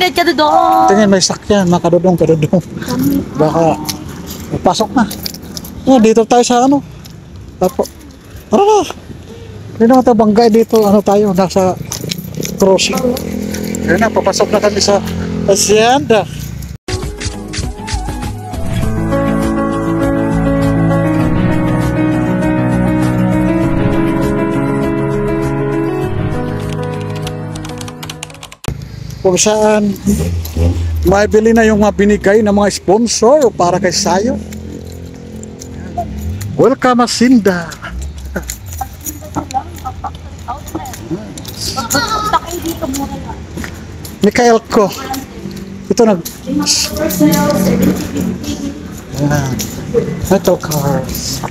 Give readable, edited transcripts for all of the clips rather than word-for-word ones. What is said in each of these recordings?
Net Kadudong. Tingin, may sakyan. Makadudong, kadudong. Baka, pasok na. Dito tayo sa ano. Tapo. Tara na. Hindi naman tayo banggay dito. Ano tayo, nasa crossing. Ayan na, papasok na kami sa hacienda. Kung saan maibili na yung mga binigay ng mga sponsor para kay Sayo. Welcome Hacienda. Mikael ko. Ito nag metal cars.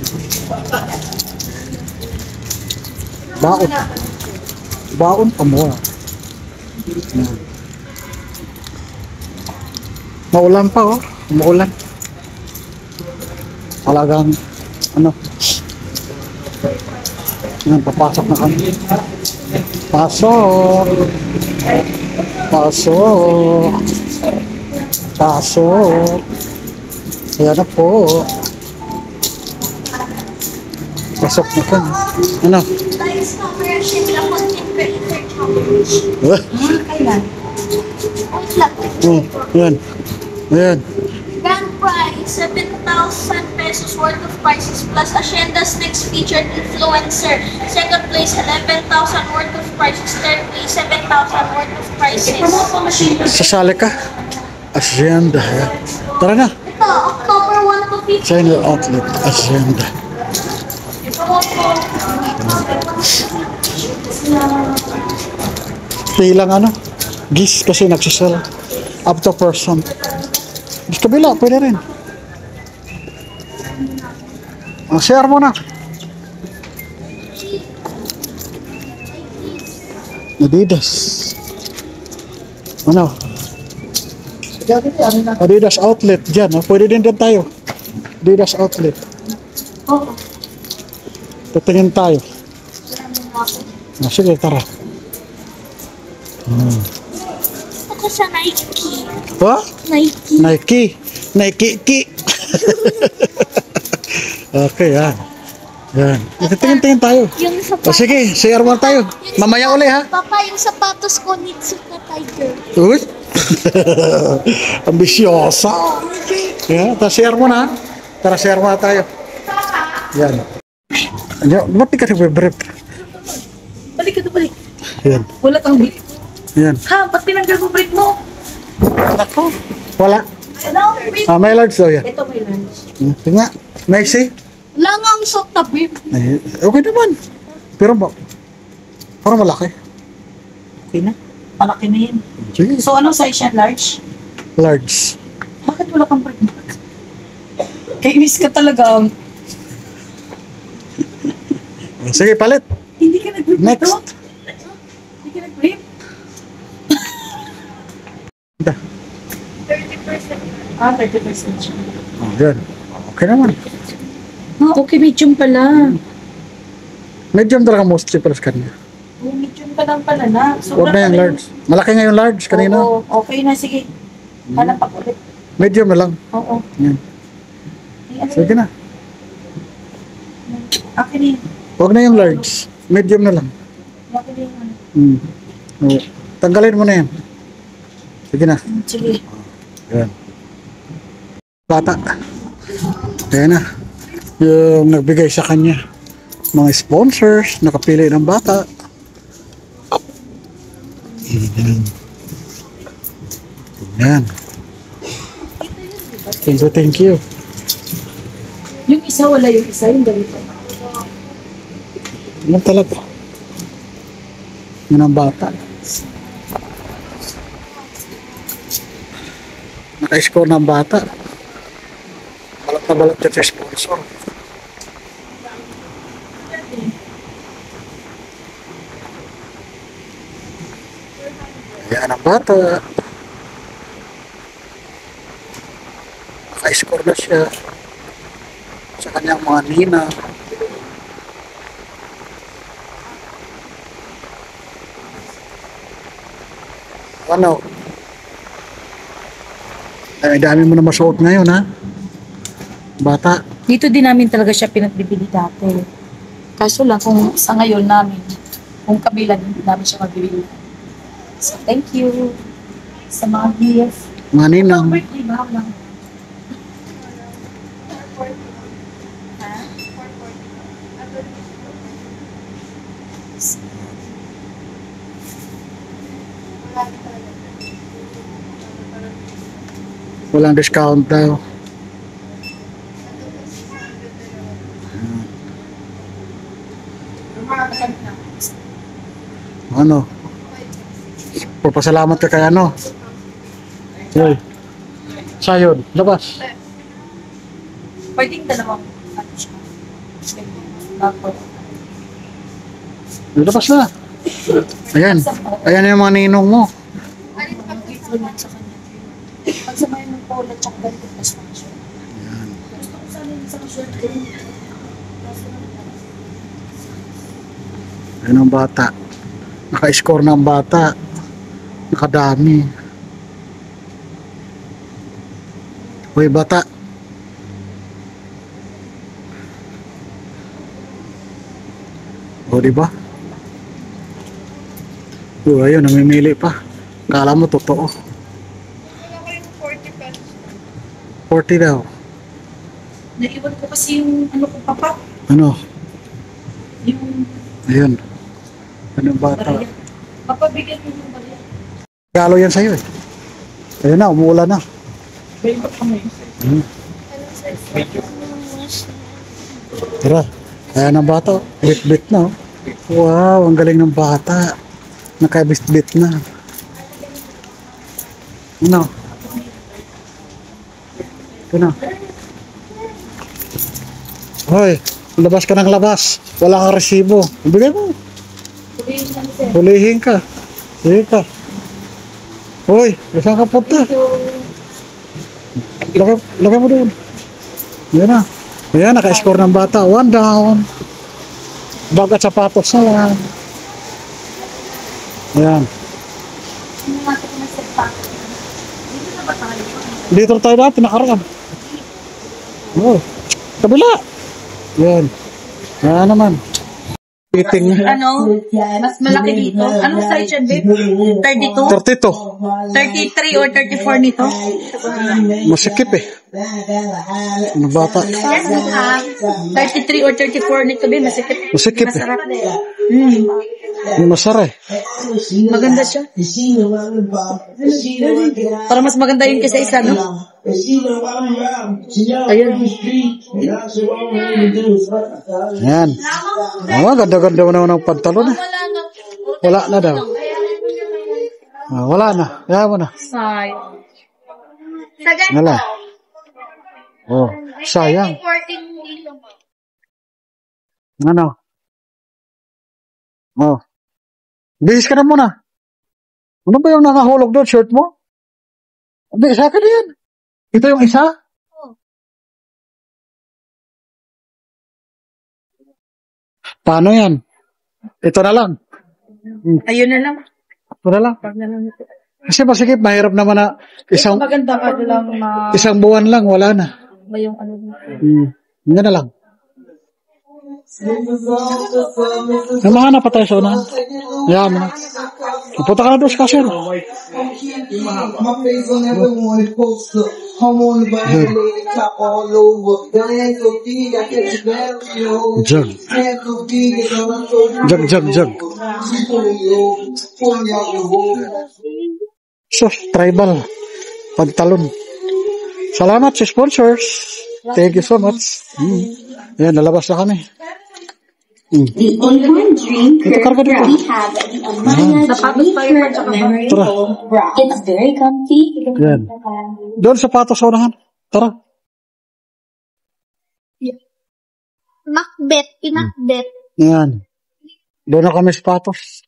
Baon. Baon pa mo. Maulan pa oh, maulan. Talagang ano. Yan, papasok na kami. Pasok. Pasok. Pasok. Ayan na po. Pasok na kami. Ano? Kailan? Ayan. Ayan. Grand prize, 7,000 pesos worth of prizes plus Hacienda's next featured influencer. Second place, 11,000 worth of prizes. Third place, 7,000 worth of prizes. Sasali ka? Hacienda. Tara na. Ito, October 1 to 15. China Outlet. Hacienda. Pilang ano? Gis kasi nagsisell. Up to person. Sa kabila, pwede rin. Share mo na. Adidas. Ano? Adidas Outlet dyan. Pwede din tayo. Adidas Outlet. Oo. Tatingin tayo. Sige, tara. Ako sa Nike. Ha? Nike. Nike. Nike. Okay, yan. Yan. Tingin-tingin tayo. Yung sapatos. Sige, share mo tayo. Mamaya uli ha. Papa, yung sapatos ko Nitsuka Tiger. Uy. Ambisyosa. Yan, share mo na. Tara, share mo na tayo. Yan. Ba't di ka nagbe-brief? Balik ka to, balik. Yan. Wala kang brief. Yan. Ha, ba't tinanggal mo brief mo? Ako. Wala. Ano? Brief. May large daw yan. Ito may lunch. Sige nga. Nice eh. Wala nga ang soft na brief. Okay naman. Pero parang malaki. Okay na. Malaki na yan. Sige. So, anong size yan? Large? Large. Bakit wala kang brief? Kainis ka talaga. Sige, palit. Hindi ka nag-brief Next. ito? Hindi ka nag-brief? 30%. Ah, 30% siya. Oh, yan. Okay naman. Ah, okay, medium pala. Medium talaga mostly para sa kanya. Oh, medium pa lang pala na. So, Huwag na yung large. Malaki nga yung large kanina. Oo, okay na, sige. Hanap ako ulit. Medium na lang. Oo. Yan. Sige na. Akin yun. Huwag na yung large. Medium na lang. Akin yun. Oo. Tanggalin mo na yan. Sige na. Sige. Yan. Bata. Ayan na. Yung nagbigay sa kanya. Mga sponsors, nakapili ng bata. Yan. Thank you. Yung isa, wala yung isa. Yung ganito. Yan talaga. Yan ang bata. Naka-score ng bata. Balat na balat yan sa sponsor. Yan ang bata. Naka-score na siya sa kanyang mga nina. Ano? Ay, dami mo na masuot ngayon, ha? Bata. Dito din namin talaga siya pinagbibili dati. Kaso lang kung sa ngayon namin, kung kabila din namin siya magbibili. So, thank you sa mga gift. Mga ninang. Birthday ba lang? Walang discount daw. Ano? Papasalamat ka kay ano? Yoy. Sayon, labas. Pwedeng dalawang ano siya. Bago. Labas na. Ayan. Ayan yung mga ninong mo. Ang gift naman sa kanya. Pagsamayan ng polo at ganito plus function. Gusto ko sana yung isang shirt din. Ayan ang bata. Naka-score ng bata. Nakadami. Hoy, bata. O, diba? O, ayun, namimili pa. Kala mo totoo. 40 daw. Naiwan ko kasi yung ano ko papa. Ano? Yung Ayun. Anong bata? barya. Papa, bigyan mo yung barya. Galo yan sa'yo eh. Ayun na, umuulan na. Bayo pa kami. Tara. Ayan ang bata. Bit-bit na. Oh. Wow, ang galing ng bata. Nakabit-bit na. Ano? Ito na. Hoy, labas ka ng labas. Wala kang resibo. Bigay mo. Hulihin ka. Sige ka. Hoy, saan ka punta? Lagay mo doon. Yan na. Ayan, naka-score ng bata. 1 down. Bag at sapatos na lang. Ayan. Dito tayo dati, nakaraan. Oh, kabila. Yan. Ayan naman. Eating. Ano? Mas malaki dito. Anong size yan, babe? 32? 32. 33 or 34 nito? Masikip eh. Ano bata? Yes, 33 or 34 nito, babe. Masikip. Masikip eh. Masarap. Yung masara eh. Maganda siya. Para mas maganda yun kaysa isa, no? Ayun. Yan. Oh, ganda-ganda mo naman ng pantalon eh. Wala na daw. Ah, wala na. Kaya mo na. Sayang. Wala. Oh, sayang. Ano? Oh. Bihis ka na muna. Ano ba yung nakahulog doon? Shirt mo? Hindi, sa akin yan. Ito yung isa? Paano yan? Ito na lang. Ayun na lang. Ito na lang. Pag na lang ito. Kasi masikip, mahirap naman na isang Maganda ka lang isang buwan lang, wala na. ba yung ano dito? Yan na lang. Namahanap pa tayo sa unahan. Yan mo na. Punta ka na doon sa kasero. My face on everyone poster. I'm on the bottom, top all over. The hands so big, I catch the battery over. Jug. Hands so big, it's on my shoulder. Jug, jug, jug. She pulling me over, pulling me out the hole. So, tribal. Pantalon. Salamat sa sponsors. Thank you so much. Yan, nalabas na kami. The online drink Ito karga dito. we have the Amaya Sapatos pa yun, tsaka Memory Tara. Foam bra. It's very comfy. Yan. Doon sapatos sa unahan. Tara. Macbeth, pinakbet. Yan. Doon na kami sapatos.